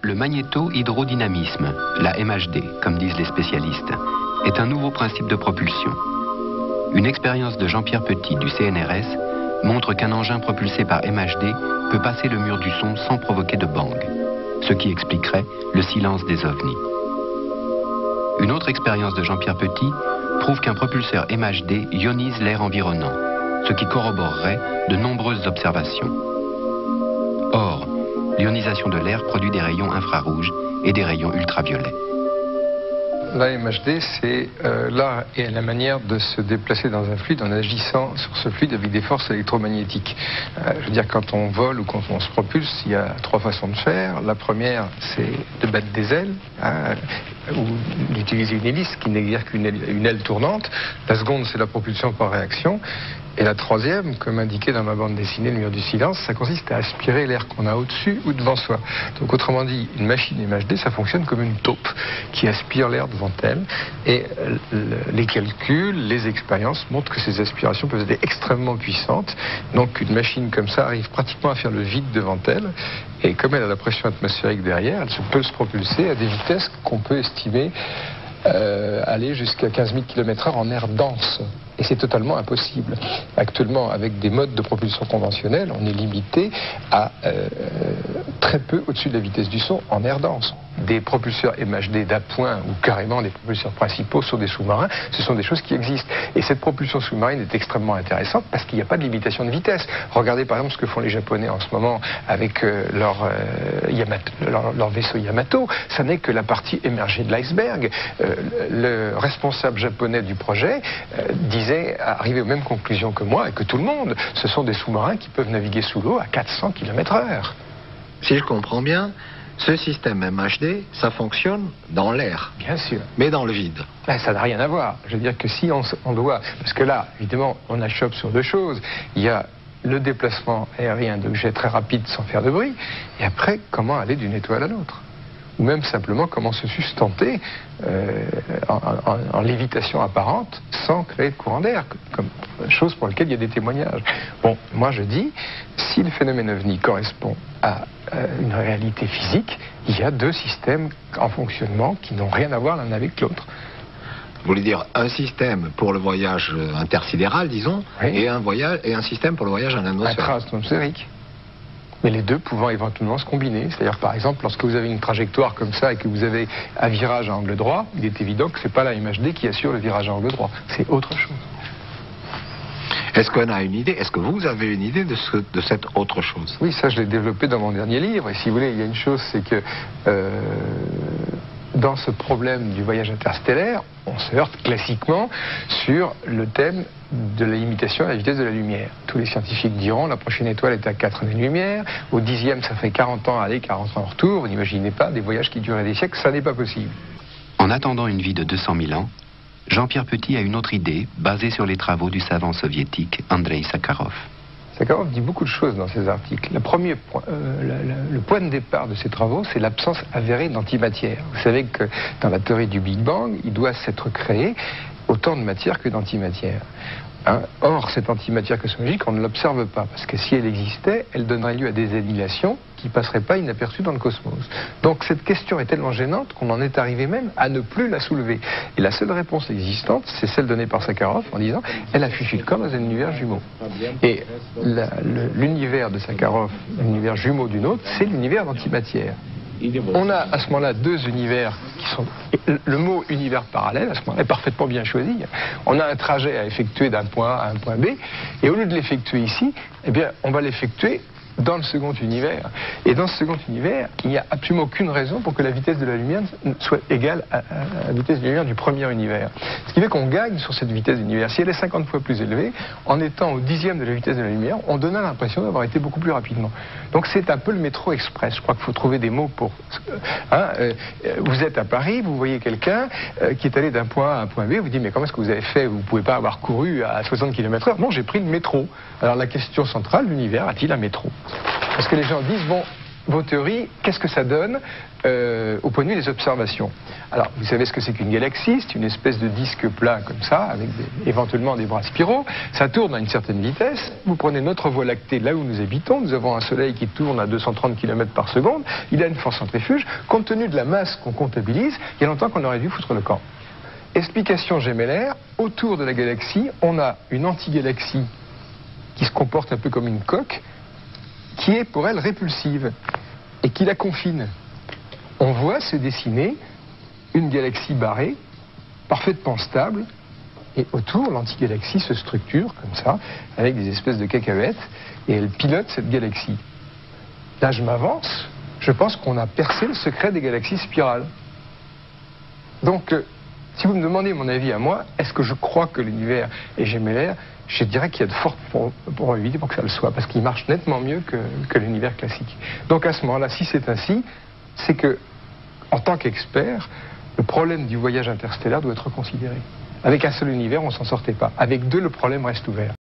Le magnéto-hydrodynamisme, la MHD, comme disent les spécialistes, est un nouveau principe de propulsion. Une expérience de Jean-Pierre Petit du CNRS montre qu'un engin propulsé par MHD peut passer le mur du son sans provoquer de bang, ce qui expliquerait le silence des ovnis. Une autre expérience de Jean-Pierre Petit prouve qu'un propulseur MHD ionise l'air environnant, ce qui corroborerait de nombreuses observations. Or, l'ionisation de l'air produit des rayons infrarouges et des rayons ultraviolets. La MHD, c'est l'art et la manière de se déplacer dans un fluide en agissant sur ce fluide avec des forces électromagnétiques. Je veux dire, quand on vole ou quand on se propulse, il y a trois façons de faire. La première, c'est de battre des ailes, ou d'utiliser une hélice qui n'est guère qu'une aile tournante. La seconde, c'est la propulsion par réaction. Et la troisième, comme indiqué dans ma bande dessinée Le mur du silence, ça consiste à aspirer l'air qu'on a au-dessus ou devant soi. Donc autrement dit, une machine MHD, ça fonctionne comme une taupe qui aspire l'air devant elle. Et les calculs, les expériences montrent que ces aspirations peuvent être extrêmement puissantes. Donc une machine comme ça arrive pratiquement à faire le vide devant elle. Et comme elle a la pression atmosphérique derrière, elle peut se propulser à des vitesses qu'on peut estimer aller jusqu'à 15 000 km/h en air dense. Et c'est totalement impossible. Actuellement, avec des modes de propulsion conventionnels, on est limité à très peu au-dessus de la vitesse du son en air dense. Des propulseurs MHD d'appoint ou carrément des propulseurs principaux sur des sous-marins, ce sont des choses qui existent. Et cette propulsion sous-marine est extrêmement intéressante parce qu'il n'y a pas de limitation de vitesse. Regardez par exemple ce que font les Japonais en ce moment avec leur vaisseau Yamato. Ça n'est que la partie émergée de l'iceberg. Le responsable japonais du projet disait, arrivé aux mêmes conclusions que moi et que tout le monde, ce sont des sous-marins qui peuvent naviguer sous l'eau à 400 km/h. Si je comprends bien, ce système MHD, ça fonctionne dans l'air. Bien sûr. Mais dans le vide. Ben, ça n'a rien à voir. Je veux dire que si on doit... Parce que là, évidemment, on achoppe sur deux choses. Il y a le déplacement aérien d'objets très rapides sans faire de bruit. Et après, comment aller d'une étoile à l'autre? Ou même simplement comment se sustenter en lévitation apparente sans créer de courant d'air, comme chose pour laquelle il y a des témoignages. Bon, moi je dis, si le phénomène ovni correspond à une réalité physique, il y a deux systèmes en fonctionnement qui n'ont rien à voir l'un avec l'autre. Vous voulez dire un système pour le voyage intersidéral, disons, oui, et un système pour le voyage en atmosphère. Intra-atmosphérique. Mais les deux pouvant éventuellement se combiner. C'est-à-dire, par exemple, lorsque vous avez une trajectoire comme ça et que vous avez un virage à angle droit, il est évident que ce n'est pas la MHD qui assure le virage à angle droit. C'est autre chose. Est-ce qu'on a une idée? Est-ce que vous avez une idée de cette autre chose? Oui, ça je l'ai développé dans mon dernier livre. Et si vous voulez, il y a une chose, c'est que dans ce problème du voyage interstellaire, on se heurte classiquement sur le thème de la limitation à la vitesse de la lumière. Tous les scientifiques diront la prochaine étoile est à 4 années-lumière, au 10e ça fait 40 ans aller, 40 ans en retour, vous n'imaginez pas des voyages qui dureraient des siècles, ça n'est pas possible. En attendant une vie de 200 000 ans, Jean-Pierre Petit a une autre idée basée sur les travaux du savant soviétique Andreï Sakharov. Sakharov dit beaucoup de choses dans ses articles. Le point de départ de ses travaux, c'est l'absence avérée d'antimatière. Vous savez que dans la théorie du Big Bang, il doit s'être créé autant de matière que d'antimatière. Or, cette antimatière cosmologique, on ne l'observe pas, parce que si elle existait, elle donnerait lieu à des annihilations qui ne passeraient pas inaperçues dans le cosmos. Donc cette question est tellement gênante qu'on en est arrivé même à ne plus la soulever. Et la seule réponse existante, c'est celle donnée par Sakharov en disant « elle a fichu comme dans un univers jumeau ». Et l'univers de Sakharov, l'univers jumeau du nôtre, c'est l'univers d'antimatière. On a à ce moment-là deux univers qui sont... Le mot univers parallèle, à ce moment-là, est parfaitement bien choisi. On a un trajet à effectuer d'un point A à un point B, et au lieu de l'effectuer ici, eh bien, on va l'effectuer dans le second univers. Et dans ce second univers, il n'y a absolument aucune raison pour que la vitesse de la lumière soit égale à la vitesse de la lumière du premier univers. Ce qui fait qu'on gagne sur cette vitesse d'univers. Si elle est 50 fois plus élevée, en étant au 10e de la vitesse de la lumière, on donne l'impression d'avoir été beaucoup plus rapidement. Donc c'est un peu le métro express. Je crois qu'il faut trouver des mots pour... vous êtes à Paris, vous voyez quelqu'un qui est allé d'un point A à un point B, vous dites mais comment est-ce que vous avez fait? Vous ne pouvez pas avoir couru à 60 km/h. Non, j'ai pris le métro. Alors la question centrale, l'univers a-t-il un métro? Parce que les gens disent, bon, vos théories, qu'est-ce que ça donne au point de vue des observations? Alors, vous savez ce que c'est qu'une galaxie? C'est une espèce de disque plat comme ça, avec éventuellement des bras spiraux. Ça tourne à une certaine vitesse. Vous prenez notre Voie lactée, là où nous habitons. Nous avons un Soleil qui tourne à 230 km par seconde. Il a une force centrifuge. Compte tenu de la masse qu'on comptabilise, il y a longtemps qu'on aurait dû foutre le camp. Explication gémellaire, autour de la galaxie, on a une antigalaxie qui se comporte un peu comme une coque, qui est pour elle répulsive et qui la confine. On voit se dessiner une galaxie barrée, parfaitement stable, et autour, l'antigalaxie se structure comme ça, avec des espèces de cacahuètes, et elle pilote cette galaxie. Là, je m'avance, je pense qu'on a percé le secret des galaxies spirales. Donc, si vous me demandez mon avis à moi, est-ce que je crois que l'univers est gémellaire? Je dirais qu'il y a de fortes probabilités pour que ça le soit, parce qu'il marche nettement mieux que l'univers classique. Donc à ce moment-là, si c'est ainsi, c'est que, en tant qu'expert, le problème du voyage interstellaire doit être considéré. Avec un seul univers, on ne s'en sortait pas. Avec deux, le problème reste ouvert.